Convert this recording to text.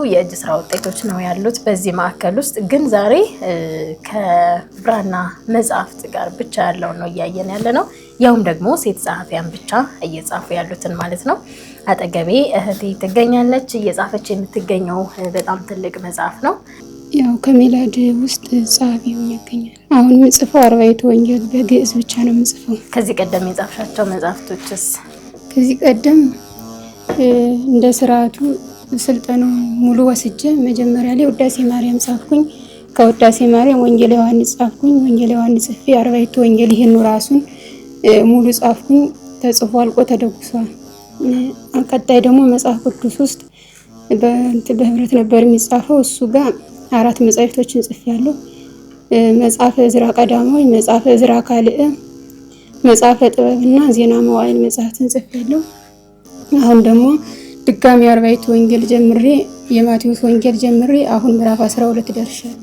የእጅ ስራ ውጤቶች ነው ያሉት በዚህ ማዕከል ውስጥ። ግን ዛሬ ከብራና መጽሐፍት ጋር ብቻ ያለውን ነው እያየን ያለ ነው። ያውም ደግሞ ሴት ጸሐፊያን ብቻ እየጻፉ ያሉትን ማለት ነው። አጠገቤ እህቴ ትገኛለች። እየጻፈች የምትገኘው በጣም ትልቅ መጽሐፍ ነው። ያው ከሜላድ ውስጥ ጸሐፊ ሆኜ እገኛለሁ። አሁን የምጽፈው አርባዕቱ ወንጌል በግዕዝ ብቻ ነው የምጽፈው። ከዚህ ቀደም የጻፍሻቸው መጽሐፍቶችስ? ከዚህ ቀደም እንደ ስርዓቱ ስልጠናው ሙሉ ወስጄ መጀመሪያ ላይ ውዳሴ ማርያም ጻፍኩኝ። ከውዳሴ ማርያም ወንጌል ዮሐንስ ጻፍኩኝ። ወንጌል ዮሐንስ ጽፌ አርባዕቱ ወንጌል ይሄን ራሱን ሙሉ ጻፍኩኝ። ተጽፎ አልቆ ተደጉሷል። ቀጣይ ደግሞ መጽሐፍ ቅዱስ ውስጥ በህብረት ነበር የሚጻፈው። እሱ ጋር 4 መጽሐፍቶችን ጽፌያለሁ። መጽሐፈ ዕዝራ ቀዳማዊ፣ መጽሐፈ ዕዝራ ካልዕ፣ መጽሐፈ ጥበብና ዜና መዋዕል መጽሐፍትን ጽፌያለሁ። አሁን ደግሞ ድጋሚ አርባዕቱ ወንጌል ጀምሬ የማቴዎስ ወንጌል ጀምሬ አሁን ምዕራፍ 12 ደርሻለሁ።